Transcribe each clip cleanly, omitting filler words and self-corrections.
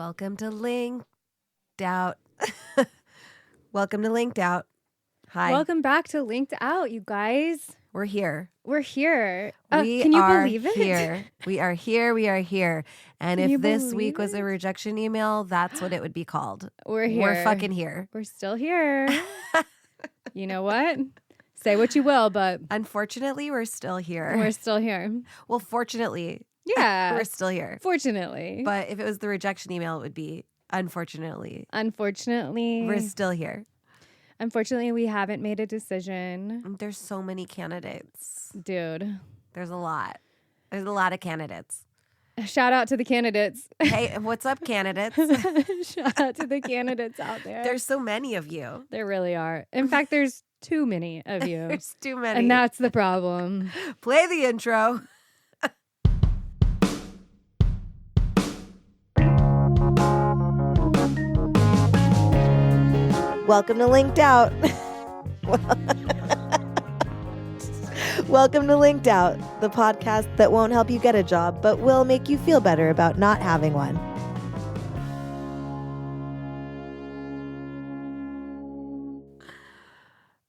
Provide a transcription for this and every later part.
Welcome to Linked Out. Welcome to Linked Out. Hi. Welcome back to Linked Out, you guys. We're here. We're here. We can you are believe it? Here. We are here. We are here. And Can you if this believe week was a it? rejection email, that's what it would be called. We're here. We're fucking here. We're still here. You know what? Say what you will, but Unfortunately, we're still here. we're still here. Well, fortunately, Yeah. we're still here. Fortunately. But if it was the rejection email, it would be unfortunately. Unfortunately. We're still here. Unfortunately, we haven't made a decision. There's so many candidates. Dude. There's a lot. There's a lot of candidates. Shout out to the candidates. Hey, what's up, candidates? Shout out to the candidates out there. There's so many of you. There really are. In fact, there's too many of you. There's too many. And that's the problem. Play the intro. Welcome to Linked Out. Welcome to Linked Out, the podcast that won't help you get a job, but will make you feel better about not having one.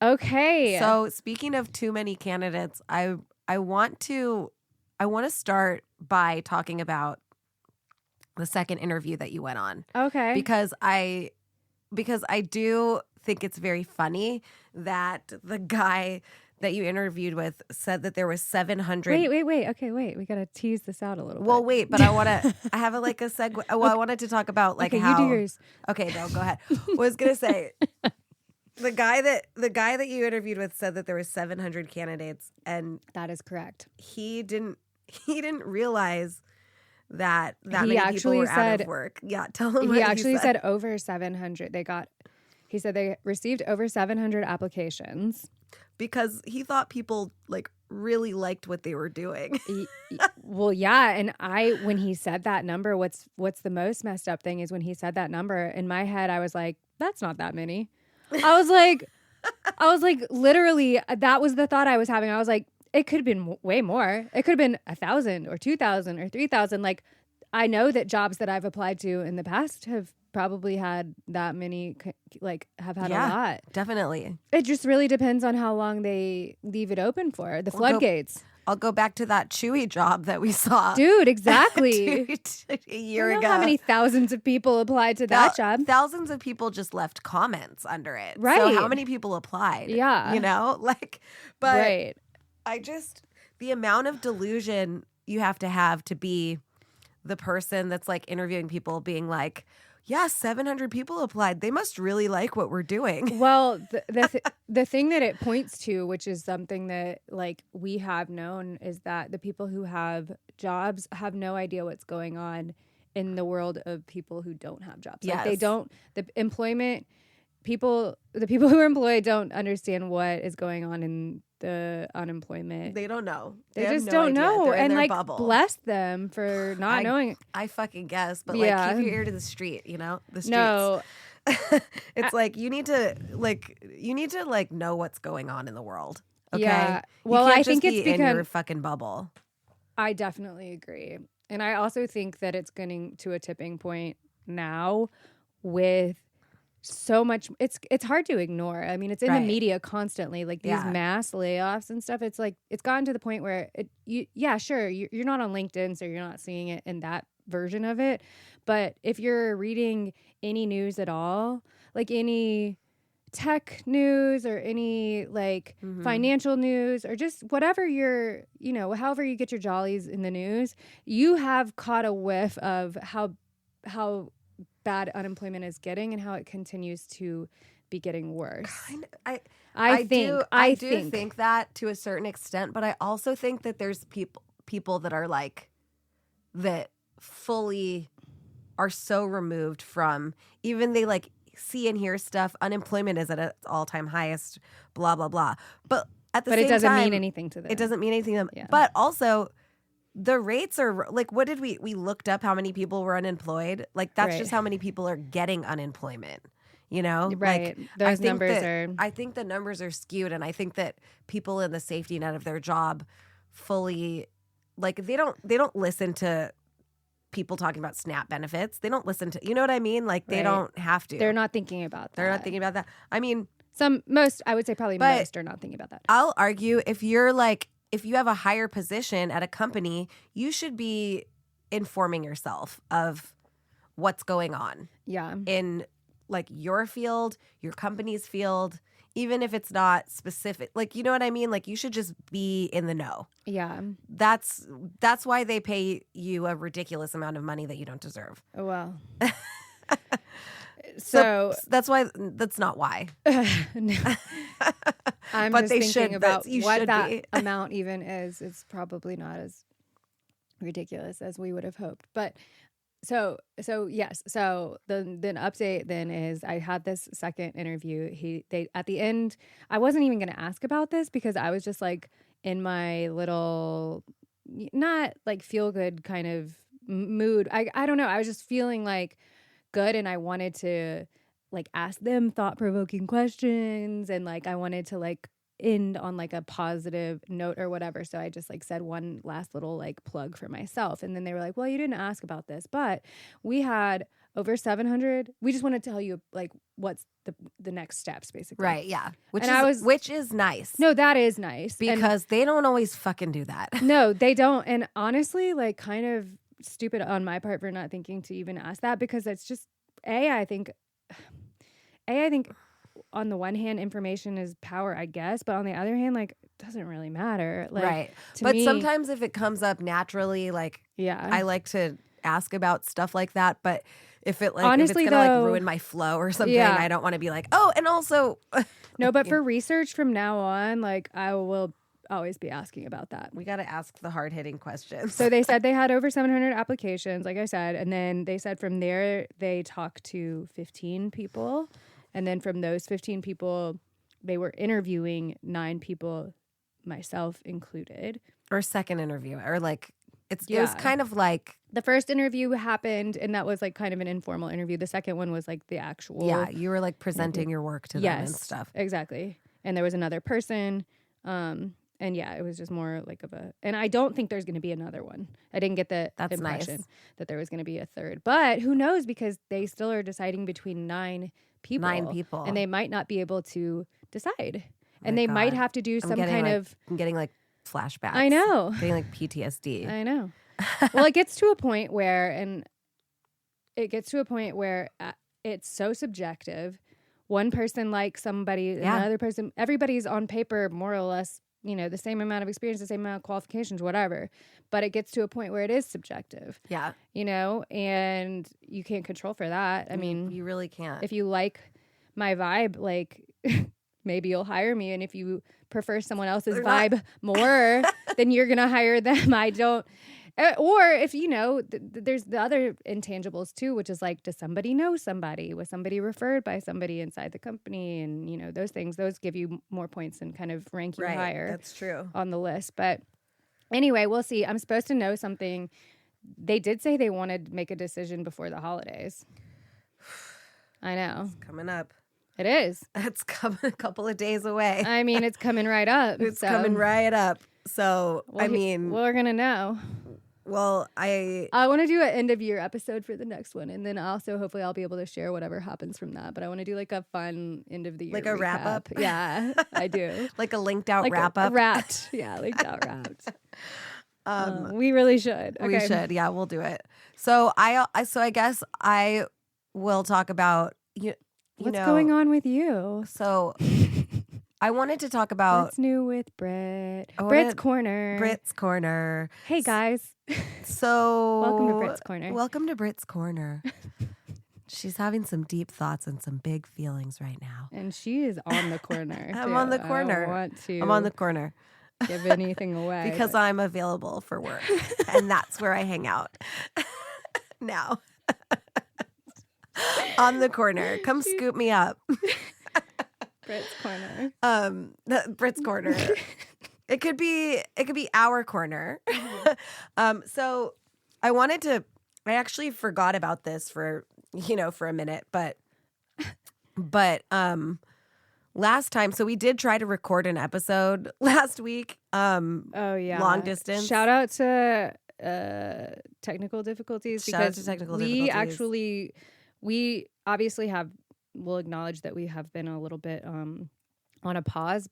Okay. So speaking of too many candidates, I want to start by talking about the second interview that you went on. Okay. Because I do think it's very funny that the guy that you interviewed with said that there was 700. Wait. Okay, wait. We got to tease this out a little Well, bit. wait, but I have a segue. Well, I wanted to talk about Okay, how. you do yours. Okay, no, go ahead. Was going to say the guy that you interviewed with said that there was 700 candidates, and That is correct. he didn't realize that He many people actually were out said- of work. Yeah, tell him what He actually said. said over 700. He said they received over 700 applications. Because he thought people really liked what they were doing. Well, yeah, and when he said that number, what's the most messed up thing is when he said that number, in my head I was like, that's not that many. I was like literally, that was the thought I was having. I was like, it could have been way more. It could have been 1,000 or 2,000 or 3,000. Like, I know that jobs that I've applied to in the past have probably had that many, have had a lot. Definitely. It just really depends on how long they leave it open for. The floodgates. I'll go back to that Chewy job that we saw. Dude, exactly. A year I don't ago. know how many thousands of people applied to that job. Thousands of people just left comments under it. Right. So how many people applied? Yeah. You know? But Right. the amount of delusion you have to be the person that's interviewing people being like, yeah, 700 people applied. They must really like what we're doing. Well, the thing that it points to, which is something that we have known, is that the people who have jobs have no idea what's going on in the world of people who don't have jobs. Yes. They don't, the people who are employed don't understand what is going on in the unemployment. They don't know. They have just no don't idea. know. They're in And their bubble. bless them for not knowing. I fucking guess, but Yeah. keep your ear to the street, the streets. No. It's you need to know what's going on in the world. Okay. Yeah. You Well, can't I just think be it's in your because fucking bubble. I definitely agree. And I also think that it's getting to a tipping point now with so much. It's hard to ignore. I mean, it's in Right. the media constantly, these Yeah. mass layoffs and stuff. It's it's gotten to the point where sure, you're not on LinkedIn, so you're not seeing it in that version of it. But if you're reading any news at all, any tech news or any financial news or just whatever however you get your jollies in the news, you have caught a whiff of how bad unemployment is getting and how it continues to be getting worse. I do think that to a certain extent, but I also think that there's people that are that fully are so removed from, even they see and hear stuff. Unemployment is at its all-time highest, blah blah blah. But at the same time, it doesn't mean anything to them. It doesn't mean anything to them. Yeah. But also, the rates are what did we looked up how many people were unemployed? That's Right. just how many people are getting unemployment. Right. Those numbers are. I think the numbers are skewed, and I think that people in the safety net of their job fully they don't listen to people talking about SNAP benefits. They don't listen to, you know what I mean? Like they Right. don't have to. They're not thinking about that. They're not thinking about that. I mean, I would say probably But- most are not thinking about that. I'll argue if you have a higher position at a company, you should be informing yourself of what's going on Yeah. in like your field, your company's field, even if it's not specific. Like, you know what I mean? Like you should just be in the know. Yeah. That's why they pay you a ridiculous amount of money that you don't deserve. Oh, well. So that's why. That's not why. no. I'm But just they thinking should- about you what should that be. amount even is. It's probably not as ridiculous as we would have hoped. But so yes. So the update then is I had this second interview. They at the end, I wasn't even going to ask about this because I was just like in my little not like feel good kind of mood. I don't know. I was just feeling like good and I wanted to like ask them thought-provoking questions and like I wanted to like end on like a positive note or whatever. So I just like said one last little like plug for myself. And then they were like, well, you didn't ask about this, but we had over 700. We just want to tell you like what's the next steps basically. Right. Yeah. Which is nice. No, that is nice. Because they don't always fucking do that. No, they don't. And honestly, like kind of stupid on my part for not thinking to even ask that because it's just I think on the one hand information is power, I guess, but on the other hand, like it doesn't really matter. Like, right. to But me, sometimes if it comes up naturally, like yeah, I like to ask about stuff like that. But if it like Honestly, if it's gonna though, like ruin my flow or something, yeah. I don't want to be like, oh, and also no, but for research from now on, like I will always be asking about that. we got to ask the hard hitting questions. So they said they had over 700 applications, like I said, and then they said from there they talked to 15 people, and then from those 15 people, they were interviewing 9 people, myself included. Or second interview, or like it was Yeah. kind of like The first interview happened, and that was like kind of an informal interview. The second one was like the actual. yeah, you were like presenting your work to them and stuff. Exactly. And there was another person. And yeah, it was just more like and I don't think there's going to be another one. I didn't get the That's impression nice. that there was going to be a third. But who knows, because they still are deciding between 9 people. 9 people. And they might not be able to decide. And my they might God. have to do I'm some getting, kind like- of. I'm getting like flashbacks. I know. Getting like PTSD. I know. Well, it gets to a point where, it's so subjective. One person likes somebody, another person, everybody's on paper more or less, the same amount of experience, the same amount of qualifications, whatever. But it gets to a point where it is subjective, Yeah. and you can't control for that. I mean, you really can't. if you like my vibe, like maybe you'll hire me. And if you prefer someone else's vibe more, then you're going to hire them. I don't. Or if, there's the other intangibles too, which is like, does somebody know somebody? Was somebody referred by somebody inside the company? And, those things, those give you more points and kind of rank you higher. That's true. On the list. But anyway, we'll see. I'm supposed to know something. They did say they wanted to make a decision before the holidays. I know. It's coming up. It is. It's coming a couple of days away. I mean, it's coming right up. It's coming right up. So, we're going to know. Well, I want to do an end of year episode for the next one, and then also hopefully I'll be able to share whatever happens from that. But I want to do like a fun end of the year, like a wrap up. Yeah, I do. Like a linked out Like wrap up. Wrapped. Yeah, linked out wrapped. We really should. Okay. We should. Yeah, we'll do it. So I guess I will talk about what's going on with you. So I wanted to talk about what's new with Brit. Brit's Corner. Brit's Corner. Hey guys. So welcome to Brit's Corner. Welcome to Brit's Corner. She's having some deep thoughts and some big feelings right now. And she is on the corner. I'm on the corner. I don't want to I'm on the corner. Give anything away. Because I'm available for work. And that's where I hang out. Now. On the corner. Come scoop me up. Brit's Corner. Brit's Corner. It could be our corner. So I actually forgot about this for a minute, but last time, so we did try to record an episode last week. Oh yeah. Long distance. Shout out to technical difficulties Shout out because to technical we difficulties. we obviously we'll acknowledge that we have been a little bit on a pause,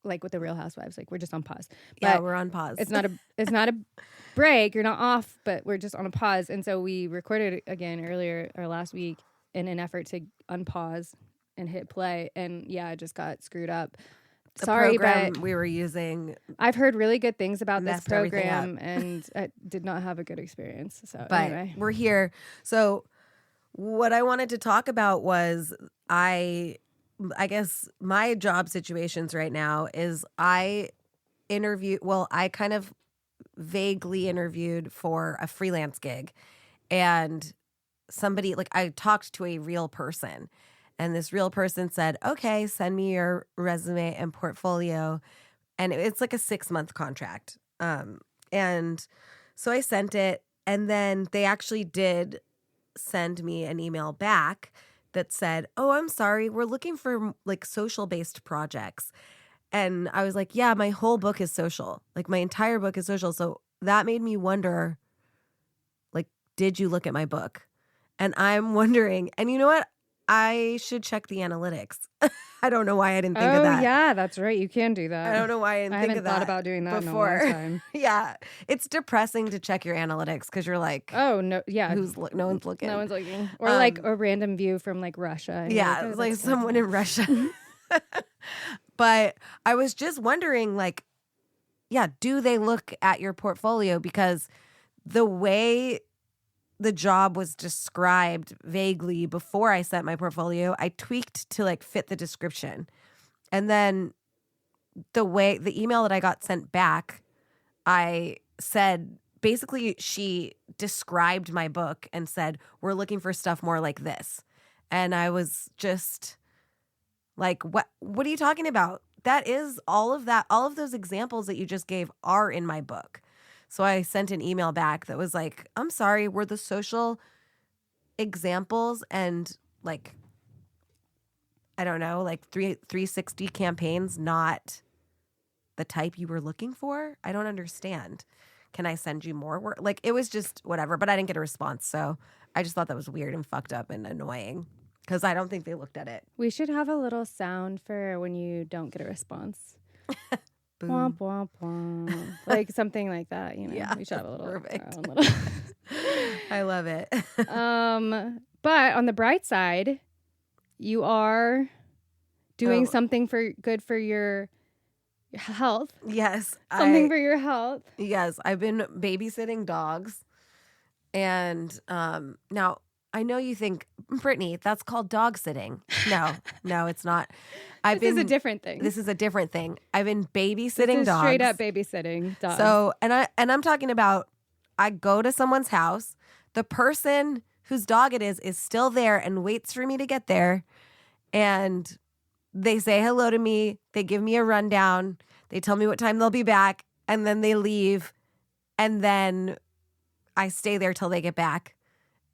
like with the Real Housewives. Like we're just on pause. Yeah, But we're on pause. it's not a break. You're not off, but we're just on a pause. And so we recorded it again earlier or last week in an effort to unpause and hit play. And yeah, it just got screwed up. The Sorry, program but we were using. I've heard really good things about this Messed everything program, and I did not have a good experience. So But anyway, we're here. So what I wanted to talk about was I guess my job situations right now is I kind of vaguely interviewed for a freelance gig, and somebody, like, I talked to a real person, and this real person said, okay, send me your resume and portfolio. And it's like a 6-month contract. And so I sent it, and then they actually did send me an email back that said, oh, I'm sorry, we're looking for like social-based projects. And I was like, yeah, my whole book is social. Like my entire book is social. So that made me wonder, like, did you look at my book? And I'm wondering, and you know what? I should check the analytics. I don't know why I didn't think of that. Oh yeah, that's right. You can do that. I don't know why I didn't think of haven't that thought about doing that before. in a long time. Yeah. It's depressing to check your analytics because you're like, Oh no, yeah. no one's looking. No one's looking. Or like a random view from like Russia. And you're Yeah, oh, it's like that's someone nice. in Russia. But I was just wondering, like, yeah, do they look at your portfolio? Because the way the job was described vaguely before I sent my portfolio, I tweaked to like fit the description. And then the email that I got sent back, I said, basically she described my book and said, we're looking for stuff more like this. And I was just like, what are you talking about? That is all of those examples that you just gave are in my book. So I sent an email back that was like, I'm sorry, were the social examples and like, I don't know, like 360 campaigns not the type you were looking for? I don't understand. Can I send you more work? Like, it was just whatever, but I didn't get a response. So I just thought that was weird and fucked up and annoying because I don't think they looked at it. We should have a little sound for when you don't get a response. Boom. Womp, womp, womp. Like something like that, you know. Yeah, We should have a little. perfect. Our own little I love it. But on the bright side, you are doing something good for your health. Yes. Something for your health. Yes, I've been babysitting dogs. And now I know you think, Brittany, that's called dog sitting. No, it's not. This is a different thing. This is a different thing. I've been babysitting dogs. Straight up babysitting dogs. So, and I'm talking about, I go to someone's house, the person whose dog it is still there and waits for me to get there. And they say hello to me. They give me a rundown. They tell me what time they'll be back. And then they leave. And then I stay there till they get back.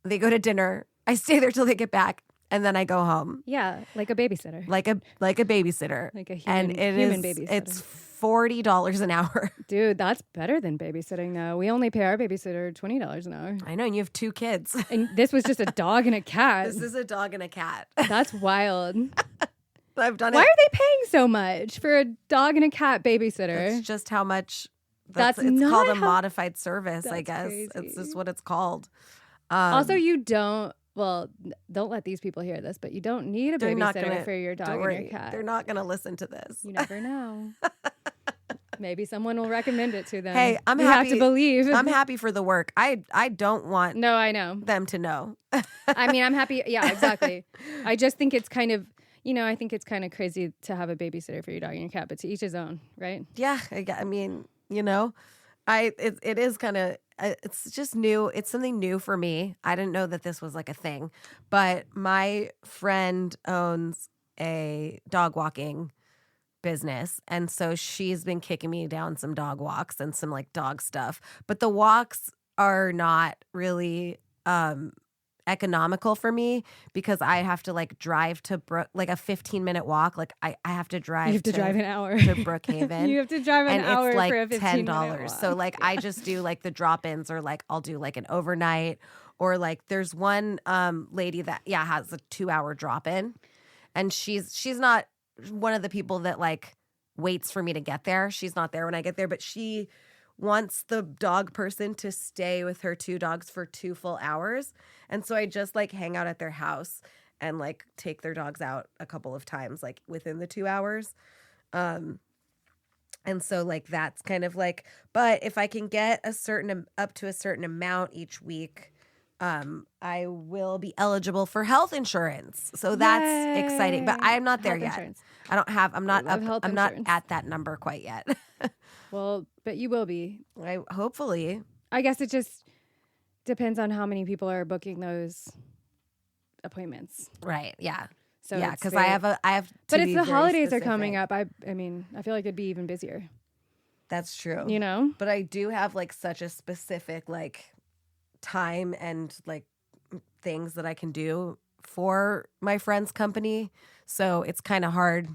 They go to dinner. I stay there till they get back. And then I go home. Yeah, like a babysitter. Like a babysitter. Like a human babysitter. It's $40 an hour. Dude, that's better than babysitting though. We only pay our babysitter $20 an hour. I know, and you have 2 kids. And this was just a dog and a cat. This is a dog and a cat. That's wild. I've done it. Why are they paying so much for a dog and a cat babysitter? That's just how much. That's it's not called a how- modified service, I That's guess. crazy. It's just what it's called. Also, you don't. Well, don't let these people hear this, but you don't need a They're not babysitter gonna- for your dog don't and worry, your cat. They're not going to listen to this. You never know. Maybe someone will recommend it to them. Hey, I'm we happy. have to believe. I'm happy for the work. I don't want No, I know. them to know. I mean, I'm happy. Yeah, exactly. I just think it's kind of, I think it's kind of crazy to have a babysitter for your dog and your cat, but to each his own, right? Yeah, I mean, it is kind of, it's just new. It's something new for me. I didn't know that this was like a thing, but my friend owns a dog walking business, and so she's been kicking me down some dog walks and some like dog stuff, but the walks are not really economical for me because I have to like drive to like a 15-minute walk. Like I have to drive. You have to drive an hour to Brookhaven. You have to drive an and hour it's like for a 15-minute $10. walk. So like I just do like the drop-ins, or like I'll do like an overnight, or like there's one lady that has a 2-hour drop-in, and she's not one of the people that like waits for me to get there. She's not there when I get there, but she wants the dog person to stay with her 2 dogs for 2 full hours. And so I just like hang out at their house and like take their dogs out a couple of times like within the 2 hours. And so like that's kind of like, but if I can get up to a certain amount each week, I will be eligible for health insurance. So that's exciting, but I'm not there yet. Insurance. I'm not insurance. at that number quite yet. Well, but you will be. Hopefully. I guess it just depends on how many people are booking those appointments. Right. Yeah. So yeah, because I have to but it's be the very holidays specific. are coming up. I mean, I feel like it'd be even busier. That's true. You know? But I do have like such a specific like time and like things that I can do for my friend's company. So it's kind of hard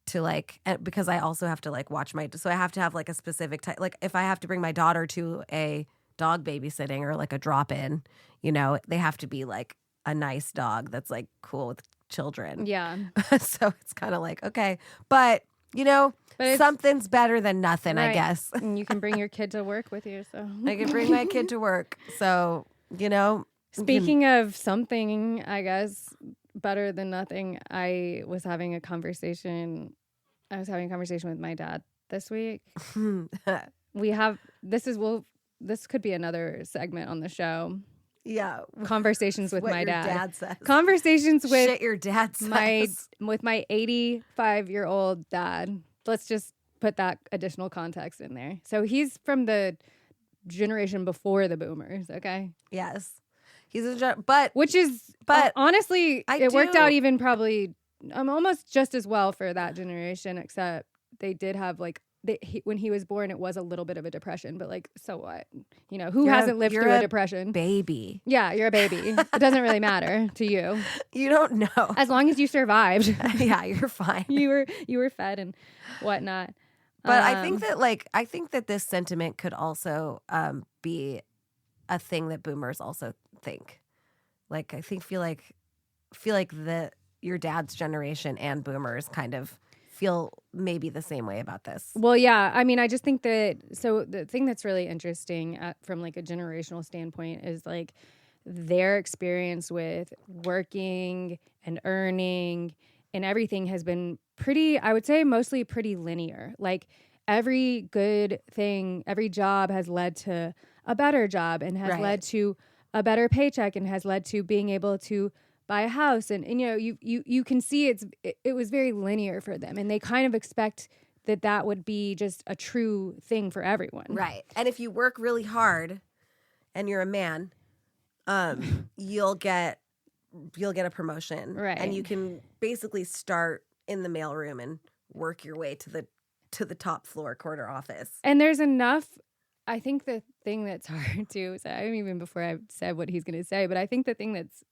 to like, because I also have to like watch so I have to have like a specific time. Like if I have to bring my daughter to a dog babysitting or like a drop-in, you know, they have to be like a nice dog that's like cool with children. Yeah. So it's kind of like, okay, but you know, something's better than nothing, right. I guess. And you can bring your kid to work with you. So I can bring my kid to work. So, you know. Speaking of something, I guess, better than nothing, I was having a conversation with my dad this week. This could be another segment on the show. Yeah. Conversations with my dad. Dad says. Conversations with shit your dad says. with my 85-year-old dad. Let's just put that additional context in there. So he's from the generation before the boomers, okay? Yes. He's but honestly, it worked out even probably almost just as well for that generation, except they did have like when he was born, it was a little bit of a depression, but like, so what? You know, who hasn't lived through a depression? Baby. Yeah, you're a baby. It doesn't really matter to you. You don't know. As long as you survived. Yeah, you're fine. You were fed and whatnot. But I think that this sentiment could also be a thing that boomers also think. Like I feel like your dad's generation and boomers kind of feel maybe the same way about this. Well, yeah. I mean, I just think that, so the thing that's really interesting from like a generational standpoint is like their experience with working and earning and everything has been pretty, I would say mostly pretty linear. Like every good thing, every job has led to a better job and has led to a better paycheck and has led to being able to buy a house. And you know, you can see it was very linear for them. And they kind of expect that would be just a true thing for everyone. Right. And if you work really hard and you're a man, you'll get a promotion. Right. And you can basically start in the mailroom and work your way to the top floor corner office. And there's enough. I think the thing that's hard too, so I mean, even before I said what he's going to say, but I think the thing that's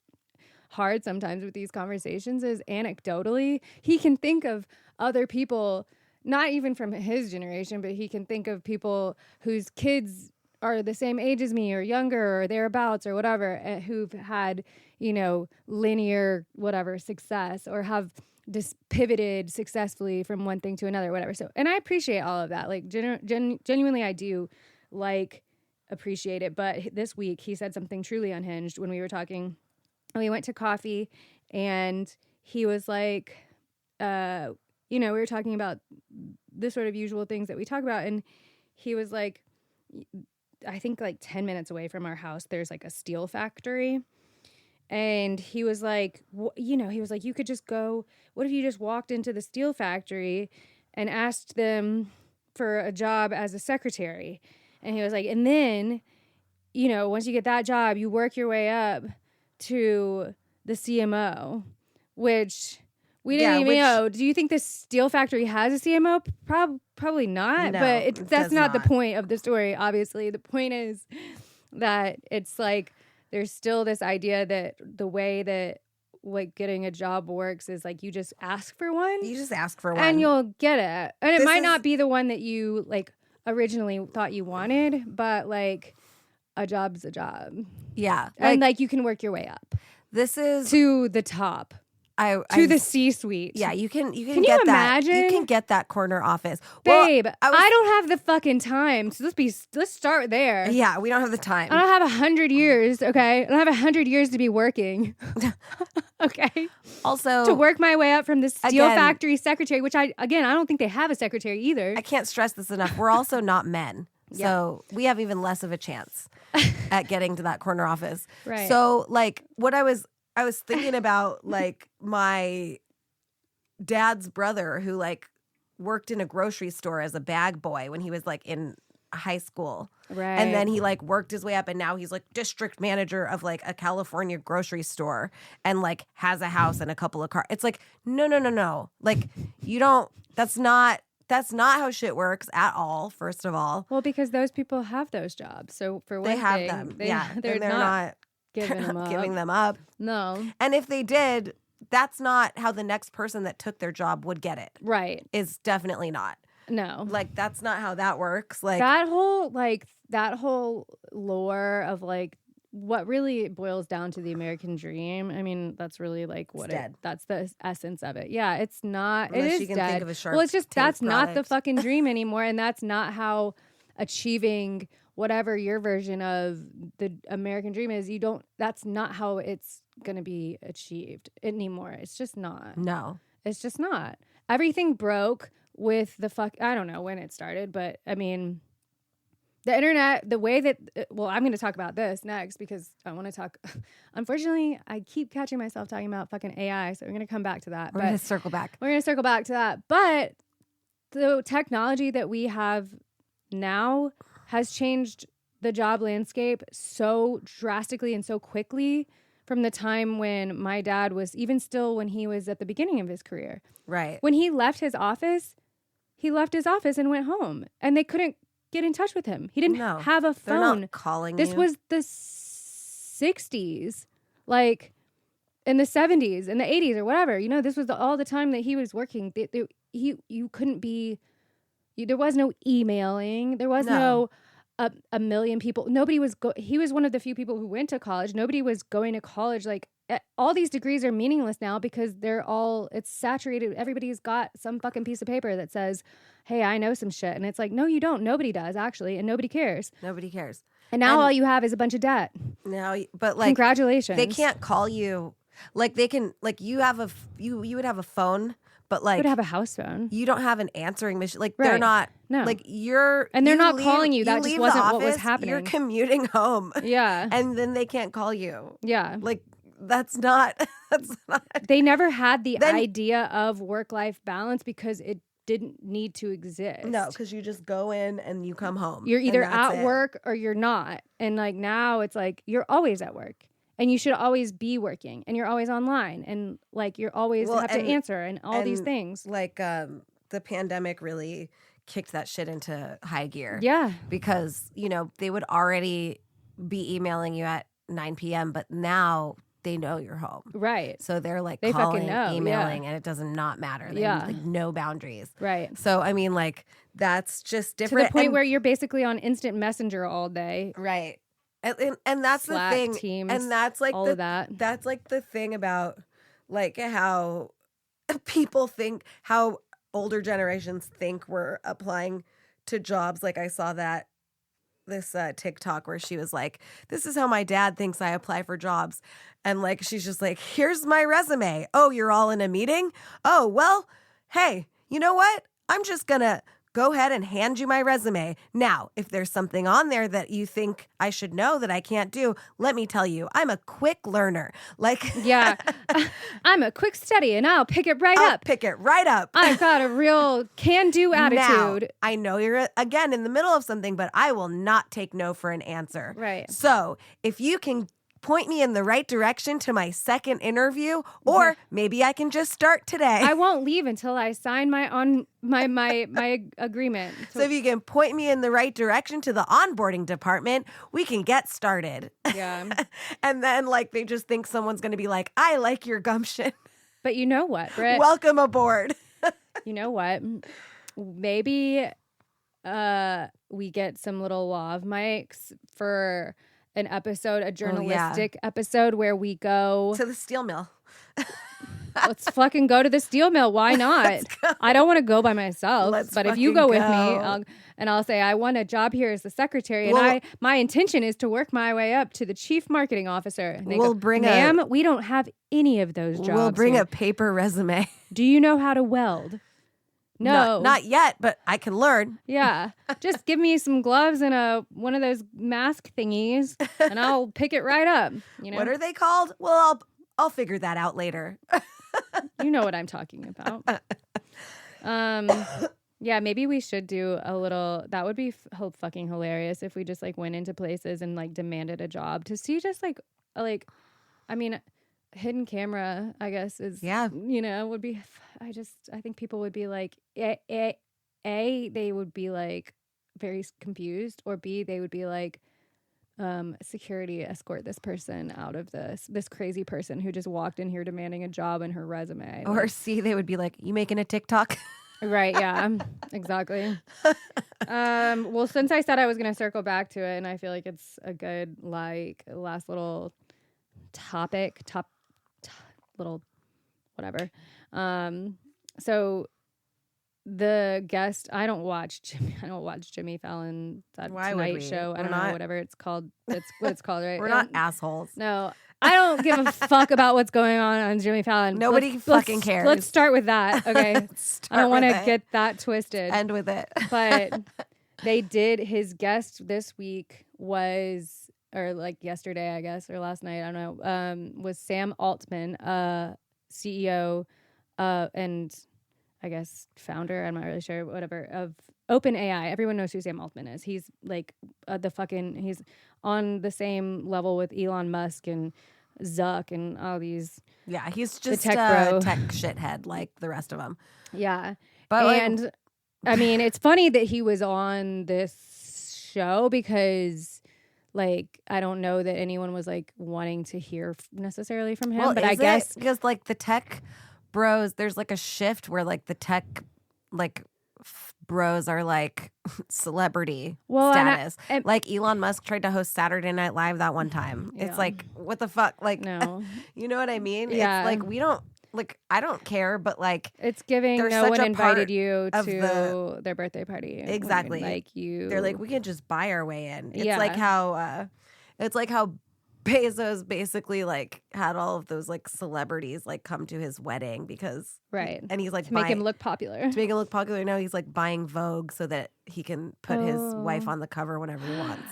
hard sometimes with these conversations is anecdotally, he can think of other people, not even from his generation, but he can think of people whose kids are the same age as me or younger or thereabouts or whatever, who've had, you know, linear whatever success or have just pivoted successfully from one thing to another, whatever. So, and I appreciate all of that. Like genuinely, I do appreciate it. But this week he said something truly unhinged when we were talking. We went to coffee and he was like, you know, we were talking about the sort of usual things that we talk about. And he was like, I think like 10 minutes away from our house, there's like a steel factory. And he was like, you know, he was like, you could just go, what if you just walked into the steel factory and asked them for a job as a secretary? And he was like, and then, you know, once you get that job, you work your way up to the CMO, which we didn't even know. Do you think this steel factory has a CMO? Probably not, no, but that's not the point of the story, obviously. The point is that it's like there's still this idea that the way that like getting a job works is like you just ask for one. You just ask for one. And you'll get it. And it This might is- not be the one that you like originally thought you wanted, but like a job's a job. Yeah. And like you can work your way up this is to the top. To the C-suite. Yeah, you can you get imagine? that. You can get that corner office. Babe, Well, I don't have the fucking time. So let's start there. Yeah, we don't have the time. I don't have 100 years, okay? I don't have 100 years to be working. Okay? Also, to work my way up from the steel again, factory secretary, which I don't think they have a secretary either. I can't stress this enough. We're also not men. So we have even less of a chance at getting to that corner office. Right. So like what I was thinking about like my dad's brother who like worked in a grocery store as a bag boy when he was like in high school. Right. And then he like worked his way up and now he's like district manager of like a California grocery store and like has a house and a couple of cars. It's like, no. Like you don't, that's not how shit works at all, first of all. Well, because those people have those jobs. So for one They have thing, them. they're not giving them up. No. And if they did, that's not how the next person that took their job would get it. Right. Is definitely not. No. Like that's not how that works. Like that whole lore of like what really boils down to the American dream. I mean, that's really like what that's the essence of it. Yeah, it's not. Unless it is you can dead. think of a Shark Well, it's just Tank that's not the product. fucking dream anymore, and that's not how achieving whatever your version of the American dream is. That's not how it's gonna be achieved anymore. It's just not. no. It's just not. Everything broke with I don't know when it started, but I mean, the internet, the way that, I'm going to talk about this next because I want to talk. Unfortunately, I keep catching myself talking about fucking AI, so we're going to come back to that. We're going to circle back. We're going to circle back to that. But the technology that we have now has changed the job landscape so drastically and so quickly from the time when my dad was, even still when he was at the beginning of his career. Right. When he left his office and went home, and they couldn't get in touch with him. He didn't have a phone. They're not calling this you. was the 60s, like in the 70s, in the 80s or whatever. You know, this was all the time that he was working. You couldn't be, there was no emailing. There was no a million people. Nobody was, he was one of the few people who went to college. Nobody was going to college. Like all these degrees are meaningless now because it's saturated. Everybody's got some fucking piece of paper that says, hey, I know some shit. And it's like, no, you don't. Nobody does actually. And nobody cares. Nobody cares. And now all you have is a bunch of debt. Now, but like, congratulations. They can't call you. Like they can, like you would have a phone, but like you would have a house phone. You don't have an answering machine. Like Right. they're not. No. Like and they're not calling you. That just leave wasn't the what was office, happening. You're commuting home. Yeah. And then they can't call you. Yeah. Like that's not. They never had the idea of work-life balance because it didn't need to exist. No, because you just go in and you come home. You're either and that's at it. work or you're not. And like now it's like you're always at work. And you should always be working. And you're always online. And like you're always have to answer and all these things. Like the pandemic really kicked that shit into high gear. Yeah. Because, they would already be emailing you at 9 p.m., but now they know you're home. Right. So they're like They calling, fucking know, emailing, and it does not matter. They have like no boundaries. Right. So, I mean, like, that's just To different. the point where you're basically on instant messenger all day. Right. And that's Slack, the thing. Teams, and that's like all of that. That's like the thing about like how people think, how older generations think we're applying to jobs. Like I saw this TikTok where she was like, this is how my dad thinks I apply for jobs. And like, she's just like, here's my resume. Oh, you're all in a meeting? Oh, well, hey, you know what? I'm just going to go ahead and hand you my resume. Now, if there's something on there that you think I should know that I can't do, let me tell you, I'm a quick learner. Like, yeah, I'm a quick study and I'll pick it right up. Pick it right up. I've got a real can-do attitude. Now, I know you're, again, in the middle of something, but I will not take no for an answer. Right. So if you can point me in the right direction to my second interview, or maybe I can just start today. I won't leave until I sign my agreement. So if you can point me in the right direction to the onboarding department, we can get started. Yeah. And then like they just think someone's going to be like, I like your gumption. But you know what, Brit? Welcome aboard. You know what? Maybe we get some little lav mics for an episode, a journalistic episode where we go to the steel mill. Let's fucking go to the steel mill. Why not? I don't want to go by myself. But if you go with me, I'll say I want a job here as the secretary, and my intention is to work my way up to the chief marketing officer. And they ma'am, we don't have any of those jobs. We'll bring a paper resume. Do you know how to weld? No, not yet, but I can learn. Yeah, just give me some gloves and one of those mask thingies, and I'll pick it right up. You know what are they called? Well, I'll figure that out later. You know what I'm talking about. Yeah, maybe we should do a little. That would be fucking hilarious if we just like went into places and like demanded a job to see just like I mean, hidden camera, I guess is would be. I think people would be like A, they would be like very confused, or B, they would be like, security, escort this person out of this crazy person who just walked in here demanding a job in her resume. Or C, they would be like, you making a TikTok? Right, yeah, exactly. Well, since I said I was going to circle back to it, and I feel like it's a good like last little topic, little whatever. So the guest, I don't watch Jimmy Fallon, that Tonight Show. I don't know, whatever it's called. That's what it's called, right? We're not assholes. No, I don't give a fuck about what's going on Jimmy Fallon. Nobody fucking cares. Let's start with that, okay? I don't want to get that twisted. End with it. But they did, his guest this week was, or like yesterday, I guess, or last night, I don't know, was Sam Altman, CEO and I guess founder, I'm not really sure, whatever, of OpenAI. Everyone knows who Sam Altman is. He's like he's on the same level with Elon Musk and Zuck and all these. Yeah, he's just tech a tech shithead like the rest of them. Yeah. But I mean, it's funny that he was on this show because like, I don't know that anyone was like wanting to hear necessarily from him, but I guess because like the tech bros, there's like a shift where like the tech like bros are like celebrity status. Like Elon Musk tried to host Saturday Night Live that one time. Yeah. It's like, what the fuck? Like, no. You know what I mean? Yeah. It's like, we don't, like, I don't care, but like, it's giving no one invited you to their birthday party. Exactly. They're like, we can just buy our way in. It's like how Bezos basically like had all of those like celebrities like come to his wedding because and he's like to make him look popular. To make him look popular. Now he's like buying Vogue so that he can put his wife on the cover whenever he wants.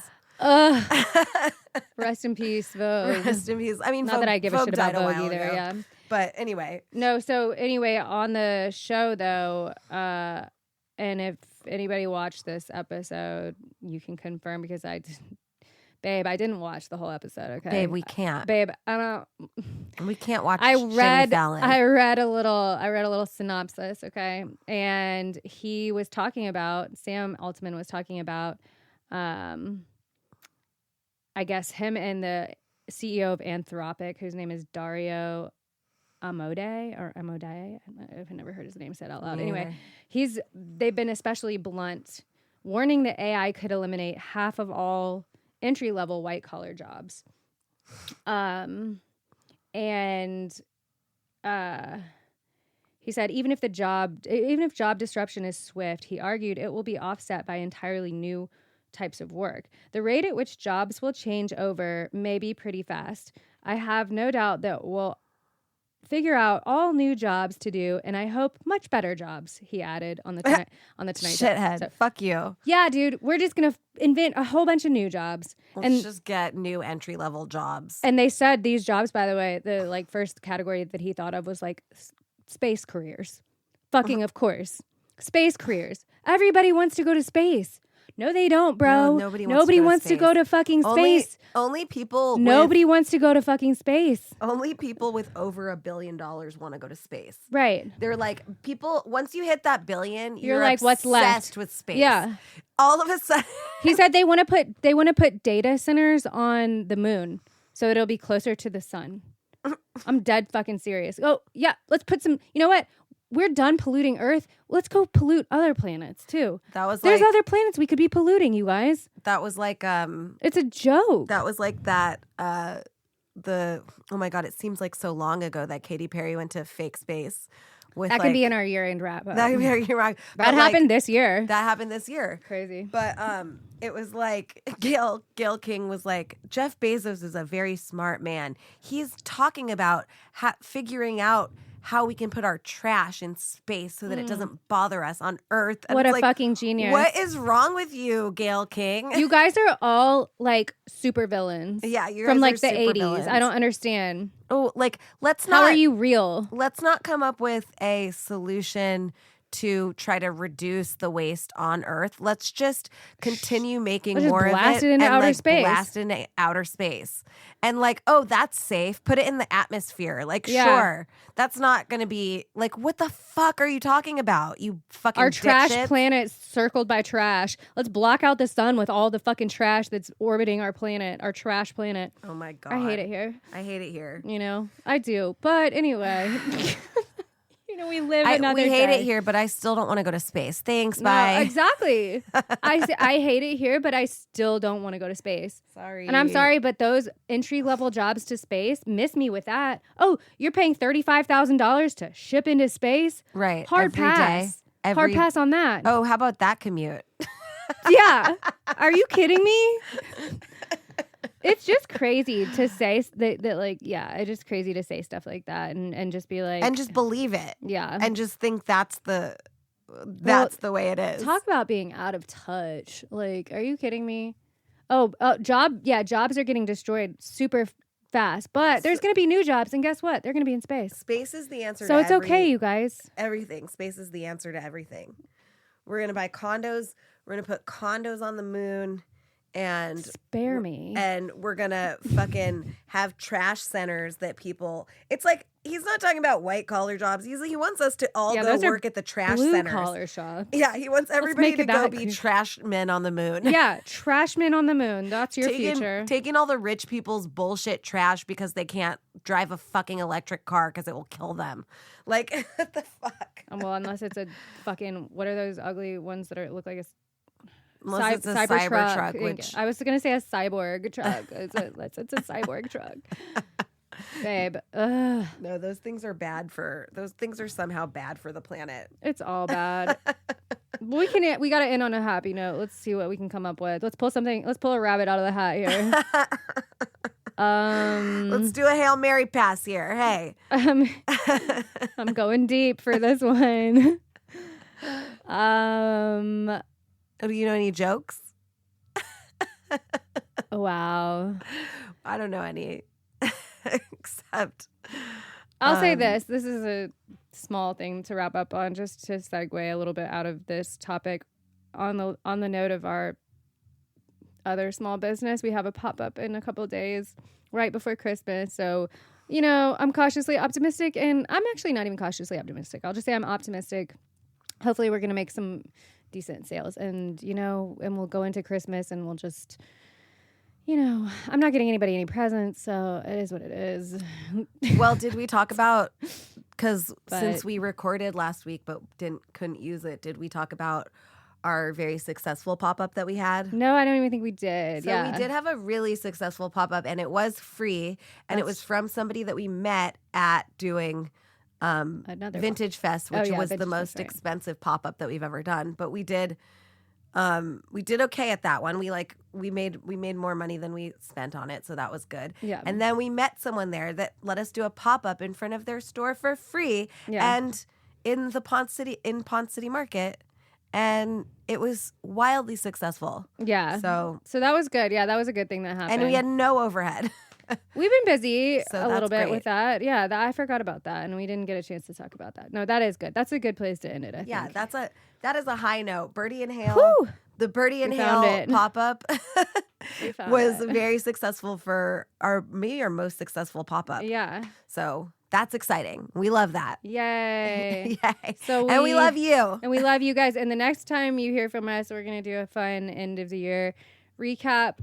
Rest in peace, Vogue. Rest in peace. I mean, not Vogue, that I give a shit about Vogue either. Yeah. But anyway. No. So anyway, on the show though, and if anybody watched this episode, you can confirm because Babe, I didn't watch the whole episode, okay? Babe, we can't. Babe, I don't. We can't watch Jimmy Fallon. I read a little synopsis, okay? And he was talking about, Sam Altman was talking about, I guess him and the CEO of Anthropic, whose name is Dario Amodei. I've never heard his name said out loud. Anyway, they've been especially blunt, warning that AI could eliminate half of all entry-level white-collar jobs. And he said even if job disruption is swift, he argued it will be offset by entirely new types of work. The rate at which jobs will change over may be pretty fast. I have no doubt that we'll figure out all new jobs to do, and I hope much better jobs, he added on the Tonight Show. Shithead. So, fuck you. Yeah, dude, we're just going to invent a whole bunch of new jobs. Let's just get new entry-level jobs. And they said these jobs, by the way, the like first category that he thought of was like space careers. Fucking of course. Space careers. Everybody wants to go to space. No, they don't, bro. No, nobody wants to go to fucking space. Only people. Nobody wants to go to fucking space. Only people with over $1 billion want to go to space. Right. They're like, people. Once you hit that billion, you're like, what's left with space. Yeah. All of a sudden, he said they want to put data centers on the moon so it'll be closer to the sun. I'm dead fucking serious. Oh yeah, let's put some. You know what? We're done polluting Earth. Let's go pollute other planets too. There's other planets we could be polluting, you guys. That was like it's a joke. That was like that oh my God, it seems like so long ago that Katy Perry went to fake space. That could be in our year-end wrap up. That could be our year-end. That happened this year. That happened this year. Crazy. But it was like Gail King was like, Jeff Bezos is a very smart man. He's talking about figuring out how we can put our trash in space so that it doesn't bother us on Earth. And what a like, fucking genius. What is wrong with you, Gail King? You guys are all like super villains. Yeah, you guys from like are the super 80s. villains. I don't understand. Oh, like let's not. How are you real? Let's not come up with a solution to try to reduce the waste on Earth. Let's just continue making more of it blast it into and outer like space. blast into outer space. And like, oh, that's safe. Put it in the atmosphere. Like, Yeah. sure, that's not going to be like, what the fuck are you talking about? You fucking Our trash dipshits? planet circled by trash. Let's block out the sun with all the fucking trash that's orbiting our planet, our trash planet. Oh my God. I hate it here. I hate it here. You know, I do. But anyway, you know, we live another We hate day. it here, but I still don't want to go to space. Thanks, No, bye. exactly. I hate it here, but I still don't want to go to space. Sorry. And I'm sorry, but those entry-level jobs to space, miss me with that. Oh, you're paying $35,000 to ship into space? Right. Hard every pass. day. Hard pass on that. Oh, how about that commute? Yeah. Are you kidding me? It's just crazy to say that like, yeah, it's just crazy to say stuff like that and just be like. And just believe it. Yeah. And just think that's the way it is. Talk about being out of touch. Like, are you kidding me? Jobs are getting destroyed super fast, but there's going to be new jobs, and guess what? They're going to be in space. Space is the answer so to it's okay, you guys. Everything. Space is the answer to everything. We're going to buy condos. We're going to put condos on the moon. And spare me. And we're gonna fucking have trash centers that people. It's like he's not talking about white collar jobs. He wants us to all go work at the trash blue centers. Collar shops. Yeah, he wants everybody to go be clear. trash men on the moon. Yeah, trash men on the moon. That's your future. Taking all the rich people's bullshit trash because they can't drive a fucking electric car because it will kill them. Like what the fuck? Well, unless it's a fucking what are those ugly ones that look like a Unless it's a cyber truck, which I was going to say a cyborg truck. It's a cyborg truck. Babe. Ugh. No, those things are somehow bad for the planet. It's all bad. We got to end on a happy note. Let's see what we can come up with. Let's pull a rabbit out of the hat here. Let's do a Hail Mary pass here. Hey. I'm going deep for this one. Do you know any jokes? Wow. I don't know any. Except I'll say this. This is a small thing to wrap up on, just to segue a little bit out of this topic. On the note of our other small business, we have a pop-up in a couple of days right before Christmas. So, you know, I'm cautiously optimistic, and I'm actually not even cautiously optimistic. I'll just say I'm optimistic. Hopefully we're going to make some decent sales, and, you know, and we'll go into Christmas and we'll just, you know, I'm not getting anybody any presents, so it is what it is. Well, did we talk about, because since we recorded last week but couldn't use it, did we talk about our very successful pop-up that we had? No, I don't even think we did. So we did have a really successful pop-up, and it was free, and it was from somebody that we met at doing another Vintage Fest, which was the Vintage most Fest, right. expensive pop-up that we've ever done. But we did okay at that one. We made more money than we spent on it, so that was good. Yeah. And then we met someone there that let us do a pop-up in front of their store for free, and in Ponce City Market, and it was wildly successful. Yeah. So that was good. Yeah, that was a good thing that happened. And we had no overhead. We've been busy So a little that's bit great. with that. Yeah, I forgot about that, and we didn't get a chance to talk about that. No, that is good. That's a good place to end it, I Yeah, think. that is a high note. Birdie and Hale. Whew. The Birdie and We found Hale it. pop-up We found was it. very successful for our most successful pop-up. Yeah. So that's exciting. We love that. Yay. Yay. So And we love you. And we love you guys. And the next time you hear from us, we're going to do a fun end of the year recap.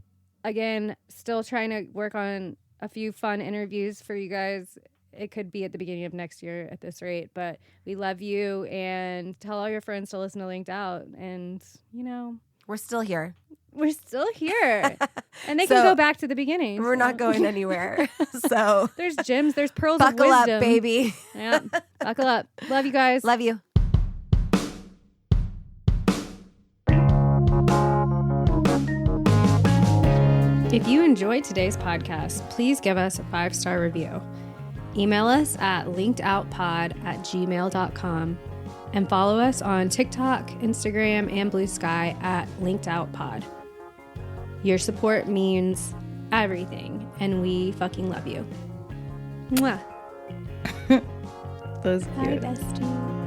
Again, still trying to work on a few fun interviews for you guys. It could be at the beginning of next year at this rate, but we love you, and tell all your friends to listen to Linked Out. And, you know, We're still here. we're still here. And they So, can go back to the beginning. We're not going anywhere. So There's gems, there's pearls buckle of up, wisdom. baby. Yeah. Buckle up. Love you guys. Love you. If you enjoyed today's podcast, please give us a 5-star review. Email us at linkedoutpod@gmail.com and follow us on TikTok, Instagram, and Blue Sky at linkedoutpod. Your support means everything, and we fucking love you. Mwah. Those Bye, bestie.